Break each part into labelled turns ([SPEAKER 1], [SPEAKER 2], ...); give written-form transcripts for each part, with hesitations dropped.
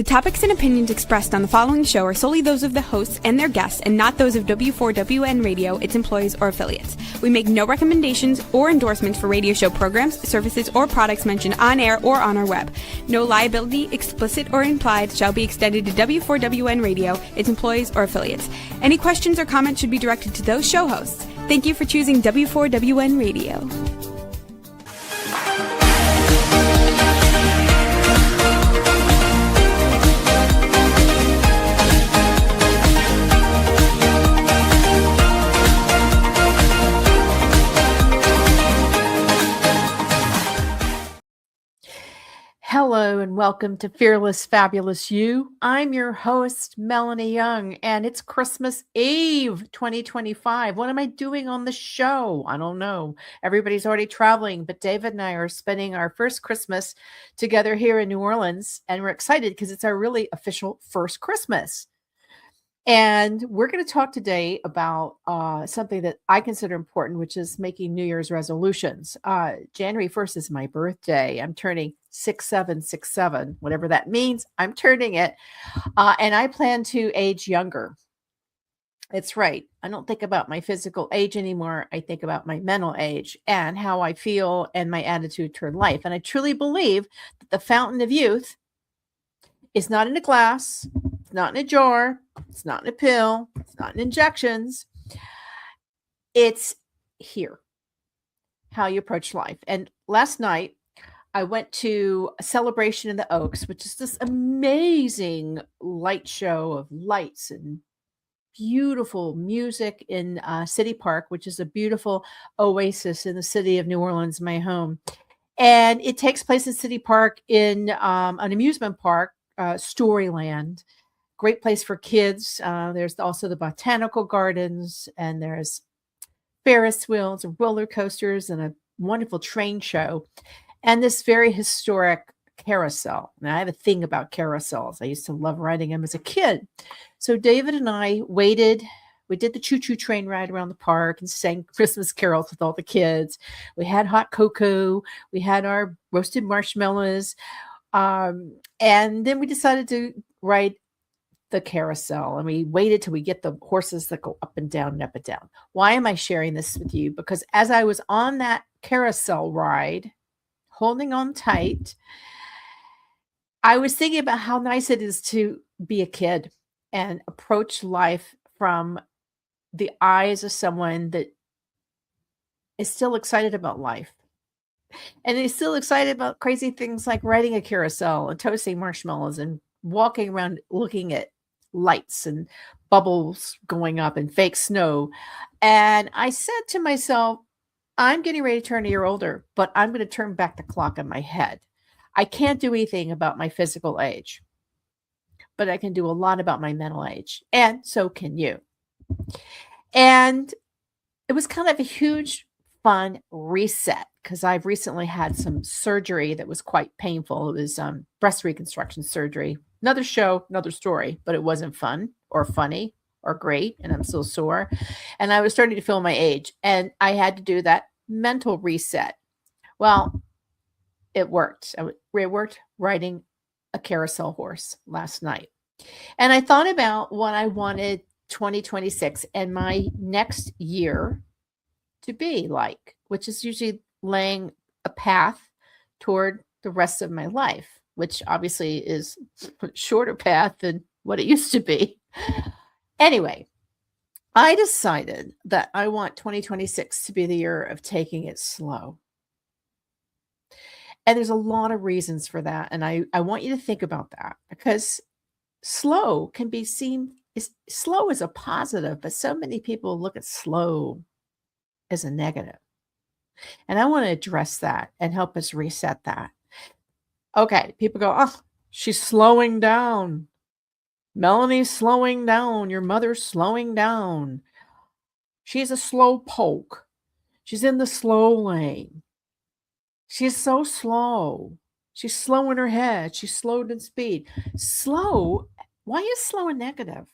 [SPEAKER 1] topics and opinions expressed on the following show are solely those of the hosts and their guests and not those of W4WN Radio, its employees, or affiliates. We make no recommendations or endorsements for radio show programs, services, or products mentioned on air or on our web. No liability, explicit or implied, shall be extended to W4WN Radio, its employees, or affiliates. Any questions or comments should be directed to those show hosts. Thank you for choosing W4WN Radio.
[SPEAKER 2] Hello and welcome to Fearless Fabulous You. I'm your host, Melanie Young, and it's Christmas Eve 2025. What am I doing on the show? I don't know. Everybody's already traveling, but David and I are spending our first Christmas together here in New Orleans, and we're excited because it's our really official first Christmas. And we're going to talk today about something that I consider important, which is making New Year's resolutions. January 1st is my birthday. I'm turning 6767, whatever that means. I'm turning it. And I plan to age younger. It's right. I don't think about my physical age anymore. I think about my mental age and how I feel and my attitude toward life. And I truly believe that the fountain of youth is not in a glass. It's not in a jar. It's not in a pill. It's not in injections. It's here, how you approach life. And last night, I went to a celebration in the Oaks, which is this amazing light show of lights and beautiful music in City Park, which is a beautiful oasis in the city of New Orleans, my home. And it takes place in City Park in an amusement park, Storyland. Great place for kids. There's also the botanical gardens, and there's Ferris wheels and roller coasters and a wonderful train show, and this very historic carousel. Now, I have a thing about carousels. I used to love riding them as a kid. So David and I waited. We did the choo-choo train ride around the park and sang Christmas carols with all the kids. We had hot cocoa. We had our roasted marshmallows. And then we decided to ride the carousel, and we waited till we get the horses that go up and down and up and down. Why am I sharing this with you? Because as I was on that carousel ride, holding on tight, I was thinking about how nice it is to be a kid and approach life from the eyes of someone that is still excited about life. And is still excited about crazy things like riding a carousel and toasting marshmallows and walking around looking at lights and bubbles going up and fake snow. And I said to myself, I'm getting ready to turn a year older, but I'm going to turn back the clock in my head. I can't do anything about my physical age, but I can do a lot about my mental age. And so can you. And it was kind of a huge, fun reset because I've recently had some surgery that was quite painful. It was breast reconstruction surgery. Another show, another story, but it wasn't fun or funny or great, and I'm still sore. And I was starting to feel my age, and I had to do that mental reset. Well, it worked. It worked riding a carousel horse last night. And I thought about what I wanted 2026 and my next year to be like, which is usually laying a path toward the rest of my life, which obviously is a shorter path than what it used to be. Anyway, I decided that I want 2026 to be the year of taking it slow. And there's a lot of reasons for that. And I want you to think about that because slow can be seen, slow is a positive, but so many people look at slow as a negative. And I want to address that and help us reset that. Okay, people go, oh, she's slowing down. Melanie's slowing down. Your mother's slowing down. She's a slow poke. She's in the slow lane. She's so slow. She's slow in her head. She's slowed in speed. Slow, why is slow a negative?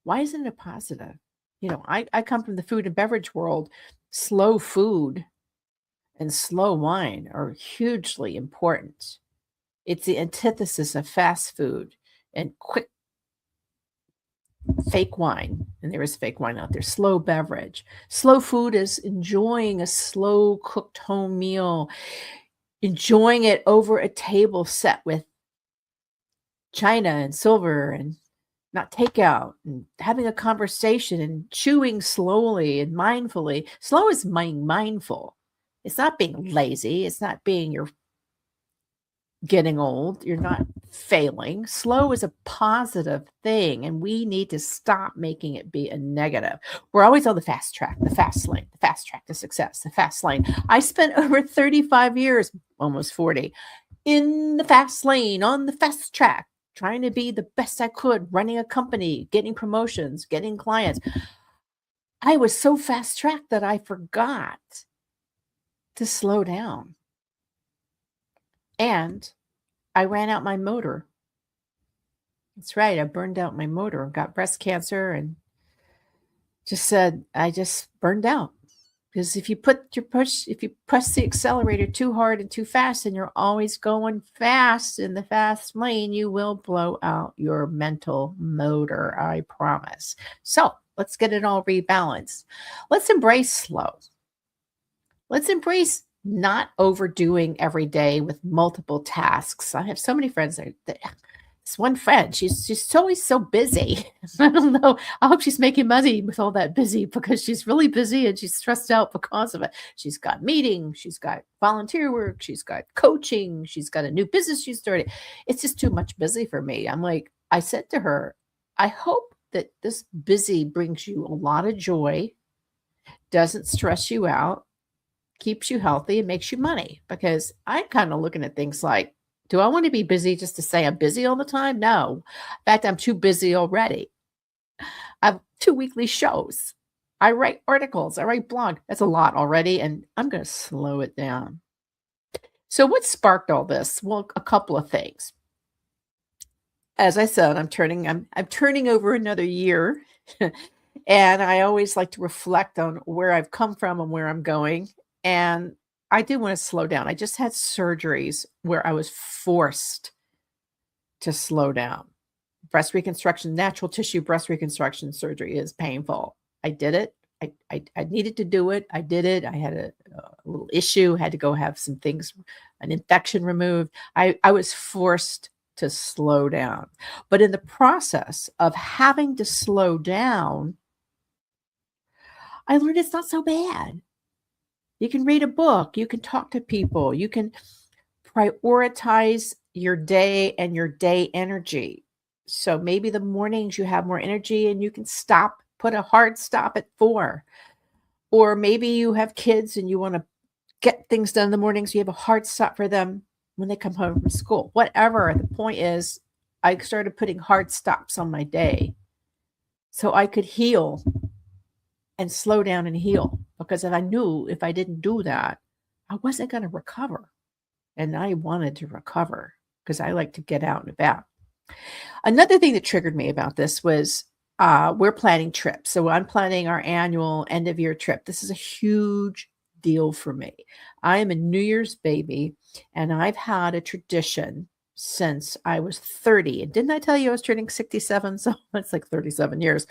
[SPEAKER 2] Why isn't it a positive? You know, I come from the food and beverage world. Slow food and slow wine are hugely important. It's the antithesis of fast food and quick fake wine. And there is fake wine out there. Slow beverage. Slow food is enjoying a slow cooked home meal, enjoying it over a table set with china and silver and not takeout, and having a conversation and chewing slowly and mindfully. Slow is being mindful. It's not being lazy. It's not being you're getting old. You're not failing. Slow is a positive thing, and we need to stop making it be a negative. We're always on the fast track, the fast lane, the fast track to success, the fast lane. I spent over 35 years, almost 40, in the fast lane, on the fast track, trying to be the best I could, running a company, getting promotions, getting clients. I was so fast tracked that I forgot to slow down. And I ran out my motor. That's right. I burned out my motor, got breast cancer, and just said, I just burned out. Because if you press the accelerator too hard and too fast, and you're always going fast in the fast lane, you will blow out your mental motor, I promise. So let's get it all rebalanced. Let's embrace slow. Let's embrace not overdoing every day with multiple tasks. I have so many friends that this one friend, she's always so busy. I don't know. I hope she's making money with all that busy, because she's really busy and she's stressed out because of it. She's got meetings, she's got volunteer work, she's got coaching, she's got a new business she started. It's just too much busy for me. I said to her, I hope that this busy brings you a lot of joy, doesn't stress you out, keeps you healthy, and makes you money. Because I'm kind of looking at things like, do I want to be busy just to say I'm busy all the time? No. In fact, I'm too busy already. I have 2 weekly shows. I write articles. I write blog. That's a lot already, and I'm going to slow it down. So what sparked all this? Well, a couple of things. As I said, I'm turning over another year, and I always like to reflect on where I've come from and where I'm going. And I do want to slow down. I just had surgeries where I was forced to slow down. Breast reconstruction, natural tissue breast reconstruction surgery is painful. I did it. I needed to do it. I did it. I had a little issue, had to go have some things, an infection removed. I was forced to slow down. But in the process of having to slow down, I learned it's not so bad. You can read a book, you can talk to people, you can prioritize your day and your day energy. So maybe the mornings you have more energy and you can put a hard stop at 4. Or maybe you have kids and you want to get things done in the morning, so you have a hard stop for them when they come home from school. Whatever, the point is, I started putting hard stops on my day so I could heal and slow down and heal. Because I knew if I didn't do that, I wasn't going to recover. And I wanted to recover because I like to get out and about. Another thing that triggered me about this was we're planning trips. So I'm planning our annual end of year trip. This is a huge deal for me. I am a New Year's baby, and I've had a tradition since I was 30. And didn't I tell you I was turning 67? So it's like 37 years.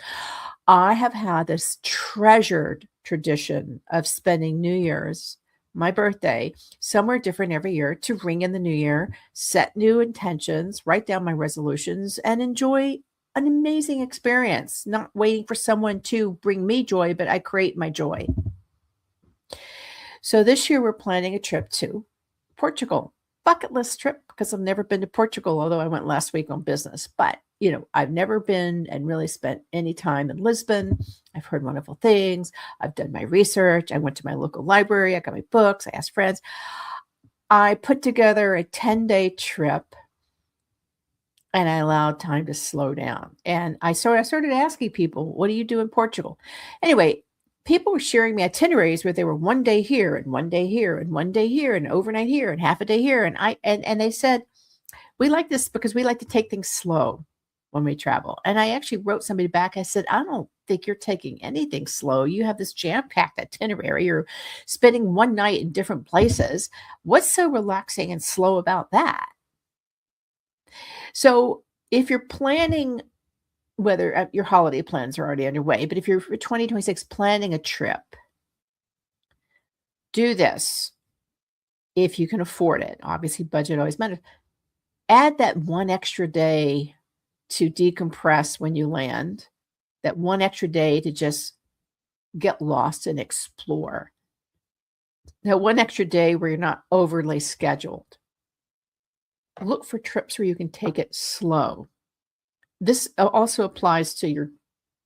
[SPEAKER 2] I have had this treasured tradition of spending New Year's, my birthday, somewhere different every year, to ring in the new year, set new intentions, write down my resolutions, and enjoy an amazing experience, not waiting for someone to bring me joy, but I create my joy. So this year we're planning a trip to Portugal. Bucket list trip, because I've never been to Portugal, although I went last week on business. But, I've never been and really spent any time in Lisbon. I've heard wonderful things. I've done my research. I went to my local library. I got my books. I asked friends. I put together a 10-day trip, and I allowed time to slow down. And I started asking people, what do you do in Portugal? Anyway, people were sharing me itineraries where they were 1 day here and 1 day here and 1 day here and overnight here and half a day here. And they said, we like this because we like to take things slow when we travel. And I actually wrote somebody back. I said, I don't think you're taking anything slow. You have this jam-packed itinerary. You're spending one night in different places. What's so relaxing and slow about that? So if you're planning, whether your holiday plans are already underway, but if you're for 2026 planning a trip, do this if you can afford it. Obviously, budget always matters. Add that one extra day to decompress when you land, that one extra day to just get lost and explore, that one extra day where you're not overly scheduled. Look for trips where you can take it slow. This also applies to your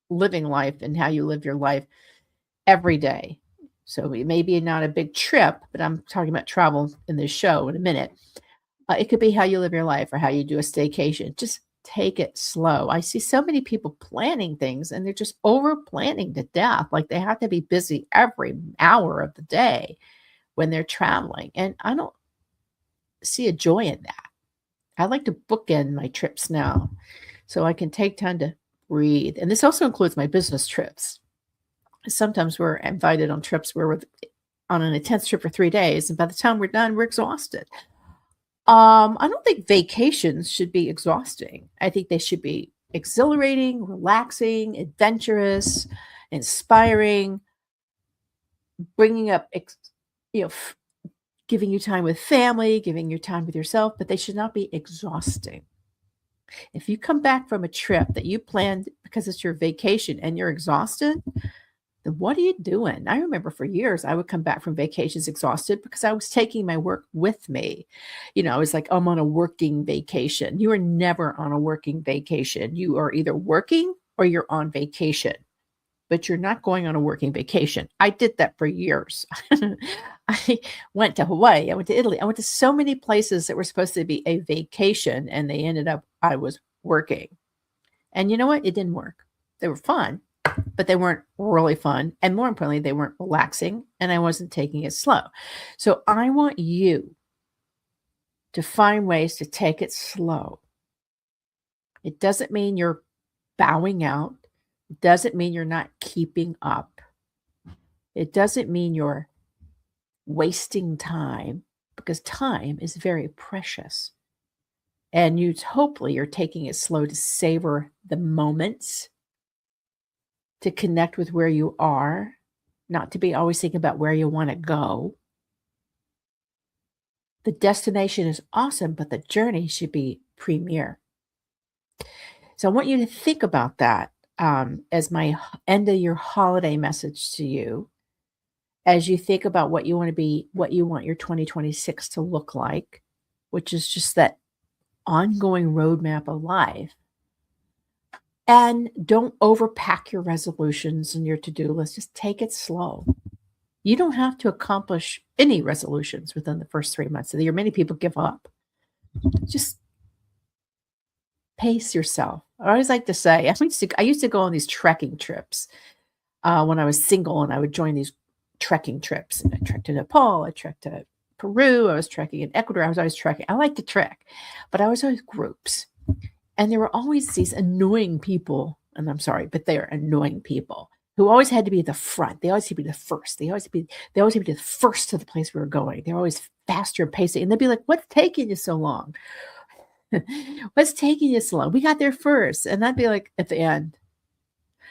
[SPEAKER 2] living life and how you live your life every day. So it may be not a big trip, but I'm talking about travel in this show in a minute. It could be how you live your life or how you do a staycation. Just take it slow. I see so many people planning things and they're just over planning to death. Like they have to be busy every hour of the day when they're traveling. And I don't see a joy in that. I like to bookend my trips now so I can take time to breathe. And this also includes my business trips. Sometimes we're invited on trips where we're on an intense trip for 3 days. And by the time we're done, we're exhausted. I don't think vacations should be exhausting. I think they should be exhilarating, relaxing, adventurous, inspiring, bringing up, giving you time with family, giving you time with yourself, but they should not be exhausting. If you come back from a trip that you planned because it's your vacation and you're exhausted, then what are you doing? I remember for years I would come back from vacations exhausted because I was taking my work with me. I was like, I'm on a working vacation. You are never on a working vacation. You are either working or you're on vacation, but you're not going on a working vacation. I did that for years. I went to Hawaii. I went to Italy. I went to so many places that were supposed to be a vacation, and they ended up, I was working. And you know what? It didn't work. They were fun, but they weren't really fun. And more importantly, they weren't relaxing, and I wasn't taking it slow. So I want you to find ways to take it slow. It doesn't mean you're bowing out. It doesn't mean you're not keeping up. It doesn't mean you're wasting time, because time is very precious. And hopefully you're taking it slow to savor the moments, to connect with where you are, not to be always thinking about where you want to go. The destination is awesome, but the journey should be premier. So I want you to think about that as my end of your holiday message to you, as you think about what you want to be, what you want your 2026 to look like, which is just that ongoing roadmap of life. And don't overpack your resolutions and your to-do list. Just take it slow. You don't have to accomplish any resolutions within the first 3 months of the year. Many people give up. Just pace yourself. I always like to say, I used to go on these trekking trips when I was single, and I would join these trekking trips. And I trekked to Nepal, I trekked to Peru, I was trekking in Ecuador, I was always trekking. I like to trek, but I was always groups. And there were always these annoying people, and I'm sorry, but they are annoying people who always had to be at the front. They always had to be the first. They always had to be the first to the place we were going. They were always faster and pacing. And they'd be like, what's taking you so long? What's taking you so long? We got there first. And I'd be like, at the end,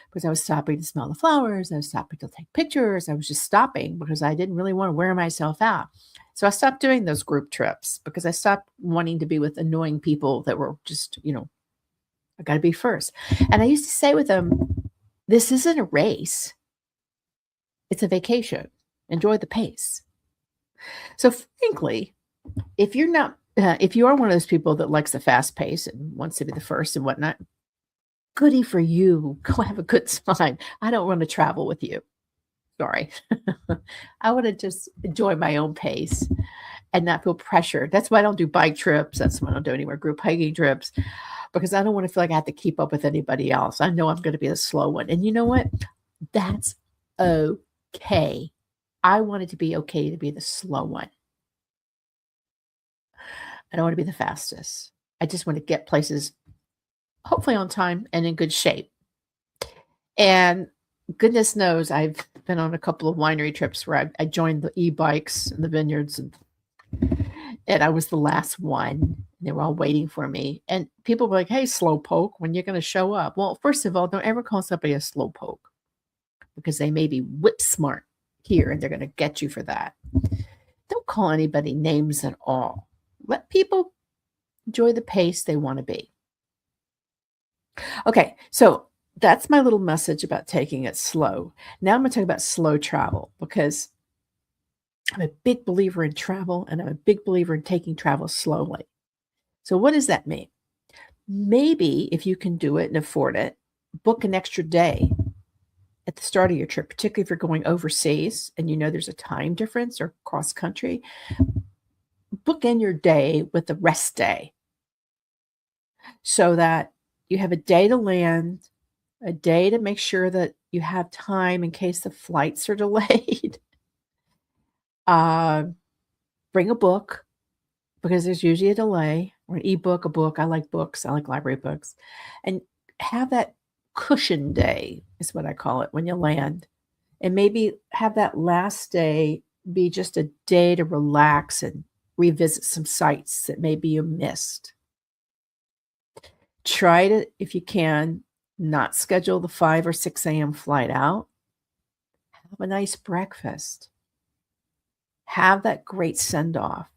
[SPEAKER 2] because I was stopping to smell the flowers. I was stopping to take pictures. I was just stopping because I didn't really want to wear myself out. So I stopped doing those group trips because I stopped wanting to be with annoying people that were just, I got to be first. And I used to say with them, this isn't a race. It's a vacation. Enjoy the pace. So frankly, if you are one of those people that likes the fast pace and wants to be the first and whatnot, goody for you. Go have a good time. I don't want to travel with you. Sorry. I want to just enjoy my own pace and not feel pressured. That's why I don't do bike trips. That's why I don't do any more group hiking trips, because I don't want to feel like I have to keep up with anybody else. I know I'm going to be the slow one. And you know what? That's okay. I want it to be okay to be the slow one. I don't want to be the fastest. I just want to get places hopefully on time and in good shape. And goodness knows I've been on a couple of winery trips where I joined the e-bikes in the vineyards, and I was the last one. They were all waiting for me. And people were like, hey, slowpoke, when you're going to show up? Well, first of all, don't ever call somebody a slowpoke because they may be whip smart here and they're going to get you for that. Don't call anybody names at all. Let people enjoy the pace they want to be. Okay, so that's my little message about taking it slow. Now I'm going to talk about slow travel because I'm a big believer in travel and I'm a big believer in taking travel slowly. So what does that mean? Maybe if you can do it and afford it, book an extra day at the start of your trip, particularly if you're going overseas and you know there's a time difference or cross country. Book in your day with a rest day so that you have a day to land, a day to make sure that you have time in case the flights are delayed. Bring a book because there's usually a delay, or an ebook, a book. I like books. I like library books. And have that cushion day is what I call it when you land. And maybe have that last day be just a day to relax and revisit some sites that maybe you missed. Try to, if you can, not schedule the 5 or 6 a.m. flight out. Have a nice breakfast. Have that great send-off.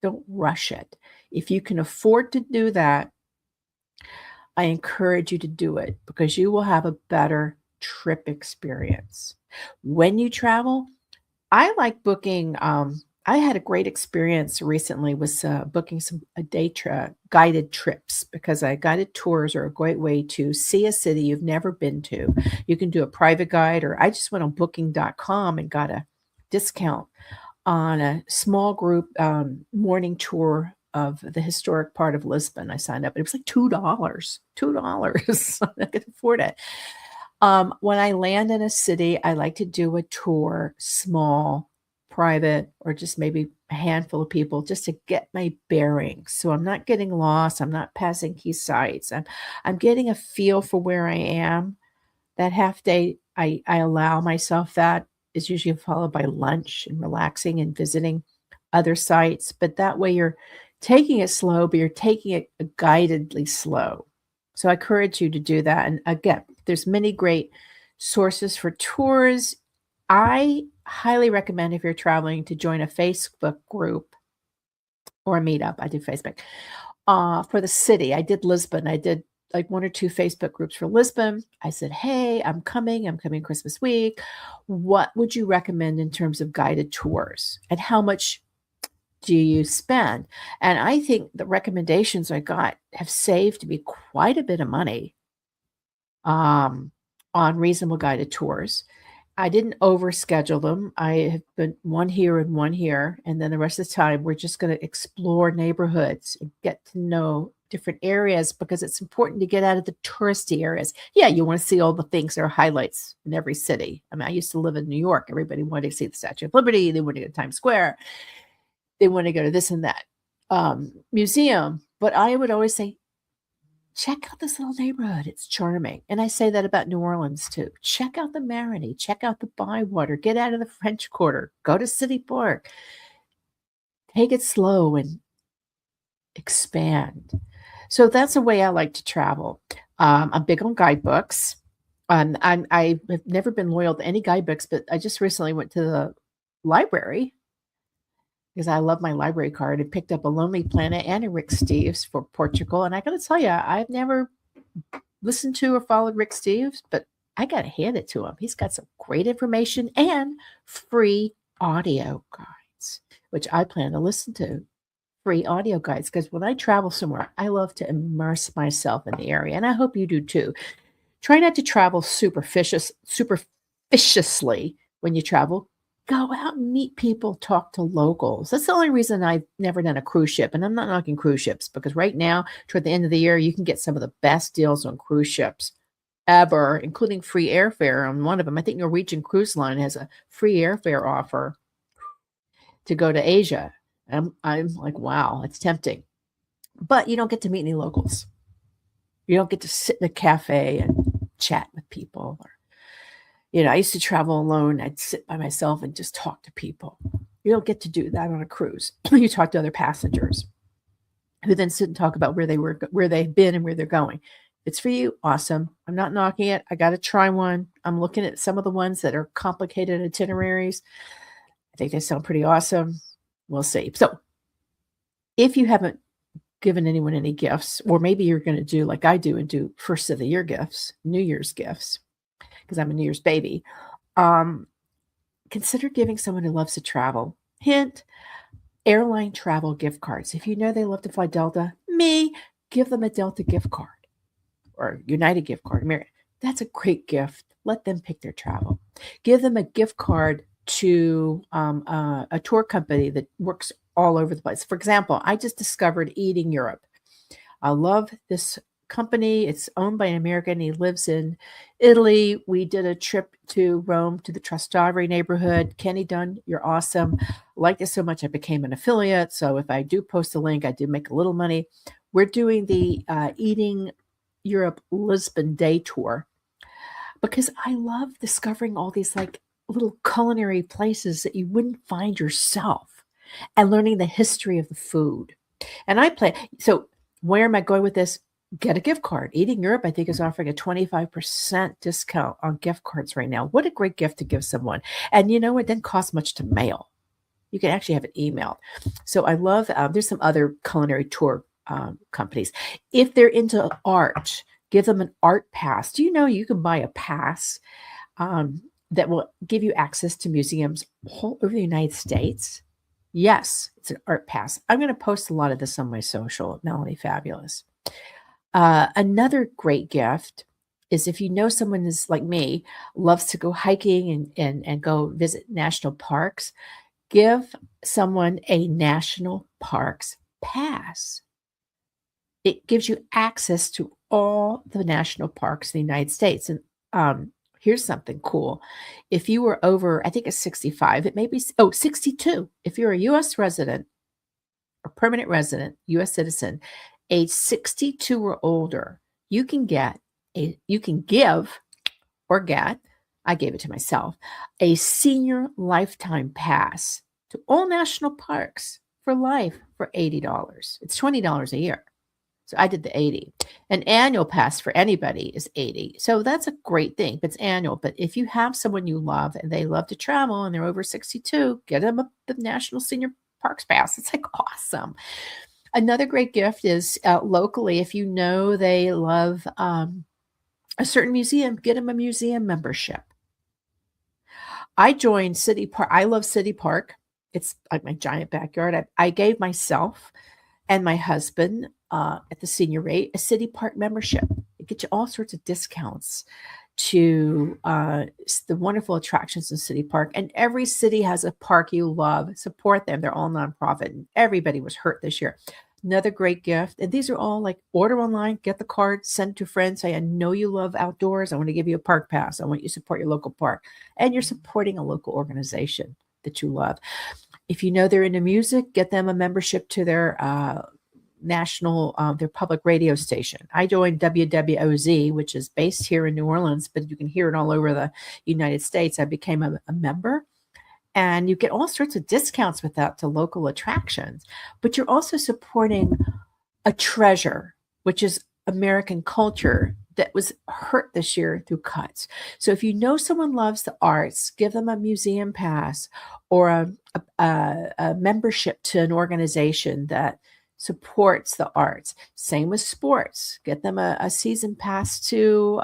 [SPEAKER 2] Don't rush it. If you can afford to do that, I encourage you to do it because you will have a better trip experience. When you travel, I like booking. I had a great experience recently with booking some guided trips because guided tours are a great way to see a city you've never been to. You can do a private guide, or I just went on booking.com and got a discount on a small group morning tour of the historic part of Lisbon. I signed up. It was like $2. $2. I could afford it. When I land in a city, I like to do a tour, small, private, or just maybe a handful of people just to get my bearings. So I'm not getting lost. I'm not passing key sites. I'm getting a feel for where I am. That half day, I allow myself that. Is usually followed by lunch and relaxing and visiting other sites. But that way you're taking it slow, but you're taking it guidedly slow. So I encourage you to do that. And again, there's many great sources for tours. I highly recommend if you're traveling to join a Facebook group or a meetup. I did Facebook for the city. I did Lisbon. I did like 1 or 2 Facebook groups for Lisbon. I said, hey, I'm coming Christmas week. What would you recommend in terms of guided tours? And how much do you spend? And I think the recommendations I got have saved me quite a bit of money on reasonable guided tours. I didn't overschedule them. I have been one here and one here. And then the rest of the time, we're just going to explore neighborhoods and get to know different areas because it's important to get out of the touristy areas. Yeah, you want to see all the things that are highlights in every city. I mean, I used to live in New York. Everybody wanted to see the Statue of Liberty. They wanted to go to Times Square. They want to go to this and that museum. But I would always say, check out this little neighborhood. It's charming. And I say that about New Orleans too. Check out the Melanie. Check out the Bywater. Get out of the French Quarter. Go to City Park. Take it slow and expand. So that's a way I like to travel. I'm big on guidebooks. I've never been loyal to any guidebooks, but I just recently went to the library because I love my library card and picked up a Lonely Planet and a Rick Steves for Portugal. And I got to tell you, I've never listened to or followed Rick Steves, but I got to hand it to him. He's got some great information and free audio guides, which I plan to listen to. Free audio guides, because when I travel somewhere, I love to immerse myself in the area. And I hope you do too. Try not to travel superficiously when you travel. Go out and meet people, talk to locals. That's the only reason I've never done a cruise ship. And I'm not knocking cruise ships because right now, toward the end of the year, you can get some of the best deals on cruise ships ever, including free airfare on one of them. I think Norwegian Cruise Line has a free airfare offer to go to Asia. I'm like, wow, it's tempting. But you don't get to meet any locals. You don't get to sit in a cafe and chat with people. Or, I used to travel alone. I'd sit by myself and just talk to people. You don't get to do that on a cruise. You talk to other passengers. who then sit and talk about where they've been and where they're going. If it's for you, awesome. I'm not knocking it. I got to try one. I'm looking at some of the ones that are complicated itineraries. I think they sound pretty awesome. We'll see. So if you haven't given anyone any gifts, or maybe you're going to do like I do and do first of the year gifts, New Year's gifts, because I'm a New Year's baby, consider giving someone who loves to travel. Hint, airline travel gift cards. If you know they love to fly Delta, give them a Delta gift card or United gift card. That's a great gift. Let them pick their travel. Give them a gift card to a tour company that works all over the place. For example, I just discovered Eating Europe. I love this company. It's owned by an American. He lives in Italy. We did a trip to Rome to the Trastevere neighborhood. Kenny Dunn, you're awesome. I liked it so much I became an affiliate. So if I do post a link, I do make a little money. We're doing the Eating Europe Lisbon Day Tour because I love discovering all these like little culinary places that you wouldn't find yourself and learning the history of the food. And so where am I going with this? Get a gift card. Eating Europe, I think, is offering a 25% discount on gift cards right now. What a great gift to give someone. And you know, it didn't cost much to mail. You can actually have it emailed. So I love, there's some other culinary tour companies. If they're into art, give them an art pass. Do you know you can buy a pass that will give you access to museums all over the United States? Yes, it's an art pass. I'm going to post a lot of this on my social at Melanie Fabulous. Another great gift is if you know someone is like me, loves to go hiking and go visit national parks, give someone a national parks pass. It gives you access to all the national parks in the United States. And here's something cool. If you were over, I think it's 65, it may be, 62. If you're a U.S. resident or permanent resident, U.S. citizen, age 62 or older, you can give or get, I gave it to myself, a senior lifetime pass to all national parks for life for $80. It's $20 a year. So I did the 80. An annual pass for anybody is 80. So that's a great thing, but it's annual. But if you have someone you love and they love to travel and they're over 62, get them the National Senior Parks Pass. It's like awesome. Another great gift is locally, if you know they love a certain museum, get them a museum membership. I joined City Park. I love City Park. It's like my giant backyard. I gave myself and my husband at the senior rate a City Park membership. It gets you all sorts of discounts to the wonderful attractions in City Park. And every city has a park you love. Support them. They're all nonprofit. And everybody was hurt this year. Another great gift. And these are all like order online, get the card, send to friends. Say, I know you love outdoors. I want to give you a park pass. I want you to support your local park. And you're supporting a local organization that you love. If you know they're into music, get them a membership to their their public radio station. I joined WWOZ, which is based here in New Orleans, but you can hear it all over the United States. I became a member. And you get all sorts of discounts with that to local attractions. But you're also supporting a treasure, which is American culture that was hurt this year through cuts. So if you know someone loves the arts, give them a museum pass or a membership to an organization that supports the arts. Same with sports. Get them a season pass to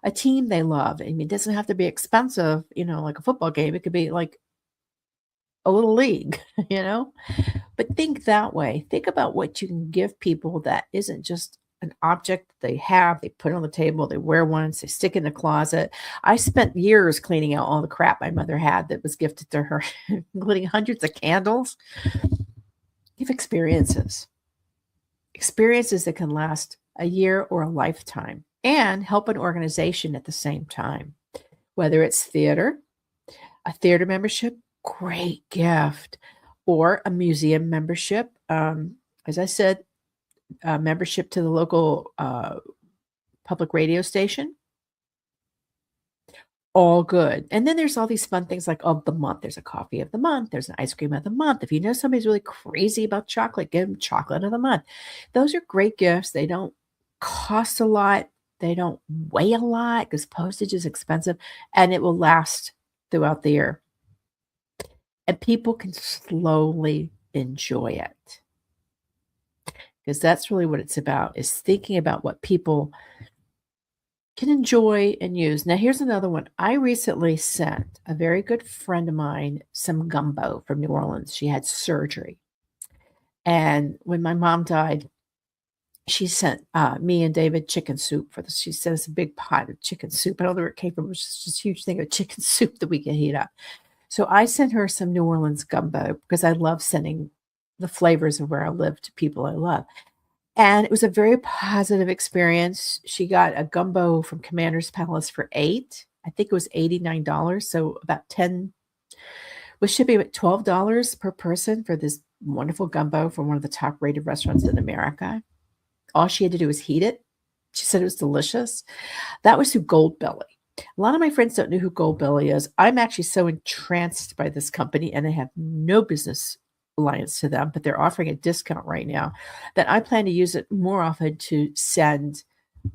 [SPEAKER 2] a team they love. I mean, it doesn't have to be expensive, like a football game. It could be like a little league, but think that way. Think about what you can give people that isn't just an object they have, they put on the table, they wear once, they stick in the closet. I spent years cleaning out all the crap my mother had that was gifted to her, including hundreds of candles. Give experiences that can last a year or a lifetime. And help an organization at the same time. Whether it's theater, a theater membership, great gift, or a museum membership. As I said, a membership to the local public radio station, all good. And then there's all these fun things like of the month. There's a coffee of the month. There's an ice cream of the month. If you know somebody's really crazy about chocolate, give them chocolate of the month. Those are great gifts. They don't cost a lot. They don't weigh a lot because postage is expensive and it will last throughout the year. And people can slowly enjoy it because that's really what it's about, is thinking about what people can enjoy and use. Now, here's another one. I recently sent a very good friend of mine some gumbo from New Orleans. She had surgery. And when my mom died, she sent me and David chicken soup for this. She sent us a big pot of chicken soup. I don't know where it came from. It was just this huge thing of chicken soup that we could heat up. So I sent her some New Orleans gumbo because I love sending the flavors of where I live to people I love. And it was a very positive experience. She got a gumbo from Commander's Palace for $8. I think it was $89. So about 10 was shipping at $12 per person for this wonderful gumbo from one of the top rated restaurants in America. All she had to do was heat it. She said it was delicious. That was through Goldbelly. A lot of my friends don't know who Goldbelly is. I'm actually so entranced by this company, and I have no business alliance to them, but they're offering a discount right now that I plan to use it more often to send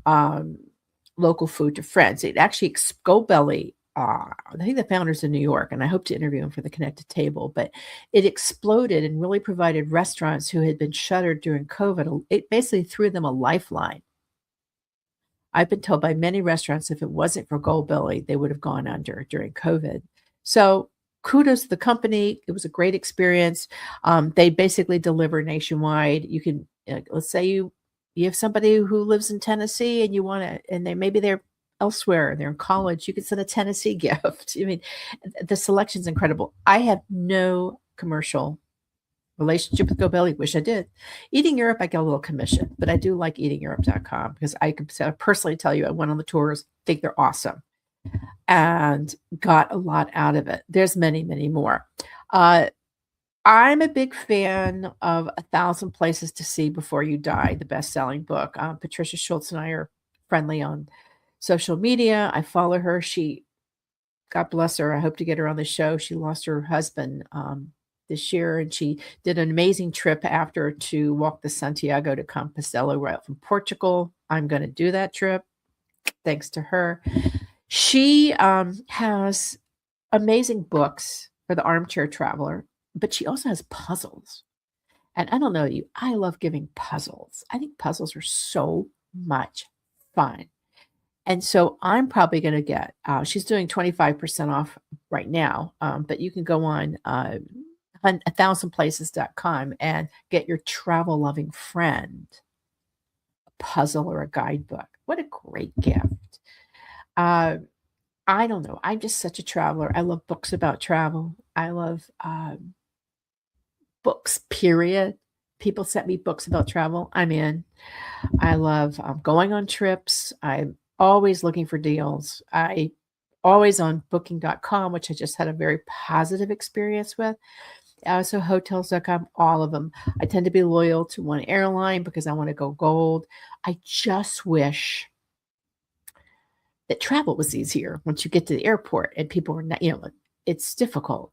[SPEAKER 2] local food to friends. It actually, Goldbelly, I think the founder's in New York, and I hope to interview him for the Connected Table, but it exploded and really provided restaurants who had been shuttered during COVID. It basically threw them a lifeline. I've been told by many restaurants if it wasn't for Goldbelly, they would have gone under during COVID. So kudos to the company. It was a great experience. They basically deliver nationwide. You can, let's say you have somebody who lives in Tennessee and you want to, and maybe they're elsewhere, they're in college, you can send a Tennessee gift. I mean, the selection's incredible. I have no commercial relationship with Goldbelly. Wish I did. Eating Europe, I get a little commission, but I do like eatingeurope.com because I can personally tell you I went on the tours, think they're awesome, and got a lot out of it. There's many, many more. I'm a big fan of 1,000 Places to See Before You Die, the best-selling book. Patricia Schultz and I are friendly on social media. I follow her. She, God bless her, I hope to get her on the show. She lost her husband this year, and she did an amazing trip after to walk the Santiago de Compostela right from Portugal. I'm going to do that trip thanks to her. She has amazing books for the armchair traveler, but she also has puzzles. And I don't know you, I love giving puzzles. I think puzzles are so much fun. And so I'm probably going to get, she's doing 25% off right now, but you can go on 1000places.com and get your travel loving friend a puzzle or a guidebook. What a great gift. I don't know. I'm just such a traveler. I love books about travel. I love books, period. People sent me books about travel. I'm in. I love going on trips. I'm always looking for deals. I always on booking.com, which I just had a very positive experience with. Also hotels.com, all of them. I tend to be loyal to one airline because I want to go gold. I just wish that travel was easier once you get to the airport and people are not, it's difficult,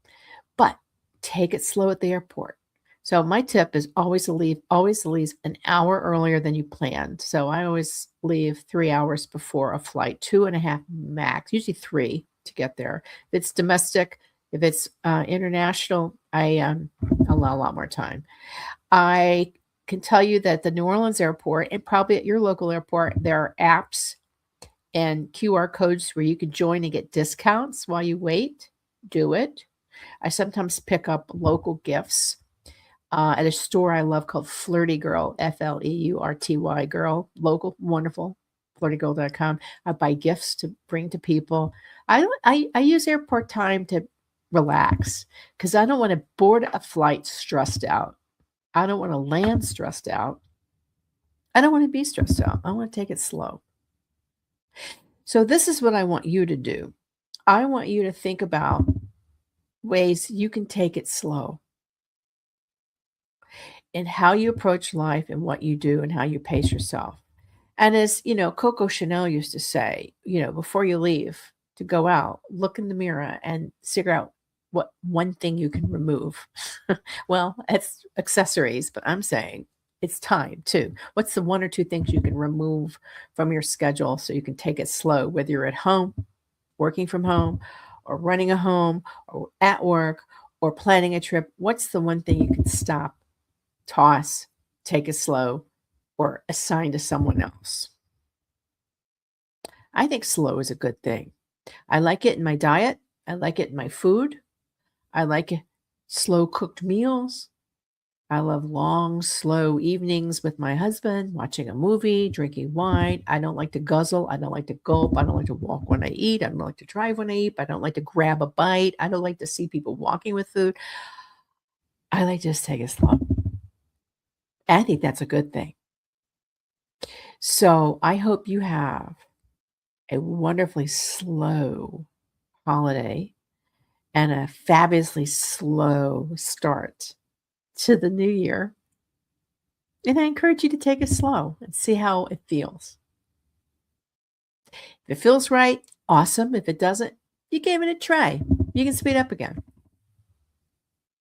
[SPEAKER 2] but take it slow at the airport. So my tip is always leave an hour earlier than you planned. So I always leave 3 hours before a flight, 2.5 max, usually 3 to get there. If it's domestic, if it's international, I allow a lot more time. I can tell you that the New Orleans airport, and probably at your local airport, there are apps and QR codes where you can join and get discounts while you wait. Do it. I sometimes pick up local gifts at a store I love called Flirty Girl, FLEURTY Girl, local, wonderful, flirtygirl.com. I buy gifts to bring to people. I use airport time to relax because I don't want to board a flight stressed out. I don't want to land stressed out. I don't want to be stressed out. I want to take it slow. So this is what I want you to do. I want you to think about ways you can take it slow in how you approach life and what you do and how you pace yourself. And as Coco Chanel used to say, before you leave to go out, look in the mirror and figure out what one thing you can remove. Well, it's accessories, but I'm saying it's time too. What's the one or two things you can remove from your schedule so you can take it slow, whether you're at home, working from home, or running a home, or at work, or planning a trip? What's the one thing you can stop, toss, take it slow, or assign to someone else? I think slow is a good thing. I like it in my diet. I like it in my food. I like slow cooked meals. I love long, slow evenings with my husband, watching a movie, drinking wine. I don't like to guzzle. I don't like to gulp. I don't like to walk when I eat. I don't like to drive when I eat. I don't like to grab a bite. I don't like to see people walking with food. I like to just take it slow. I think that's a good thing. So I hope you have a wonderfully slow holiday and a fabulously slow start to the new year. And I encourage you to take it slow and see how it feels. If it feels right, awesome. If it doesn't, you gave it a try. You can speed up again.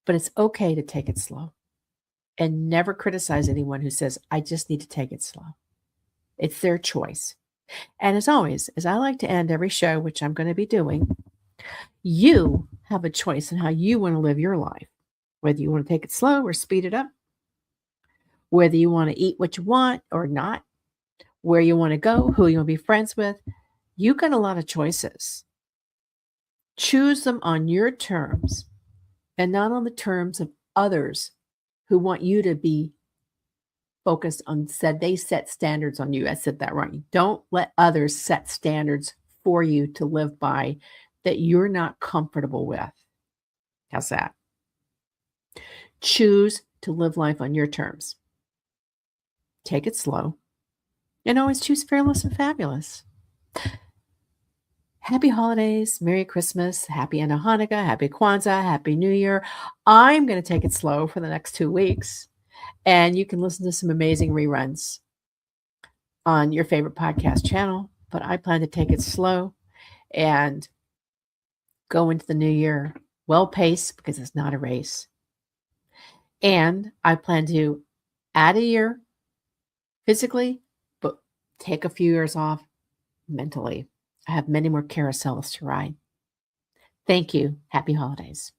[SPEAKER 2] But it's okay to take it slow. And never criticize anyone who says, I just need to take it slow. It's their choice. And as always, as I like to end every show, which I'm going to be doing, you have a choice in how you want to live your life. Whether you want to take it slow or speed it up, whether you want to eat what you want or not, where you want to go, who you want to be friends with, you got a lot of choices. Choose them on your terms and not on the terms of others who want you to be focused on, they set standards on you. I said that wrong. Don't let others set standards for you to live by that you're not comfortable with. How's that? Choose to live life on your terms. Take it slow. And always choose fearless and fabulous. Happy holidays, Merry Christmas, Happy End of Hanukkah, Happy Kwanzaa, Happy New Year. I'm going to take it slow for the next 2 weeks. And you can listen to some amazing reruns on your favorite podcast channel. But I plan to take it slow and go into the new year well-paced because it's not a race. And I plan to add a year physically, but take a few years off mentally. I have many more carousels to ride. Thank you. Happy holidays.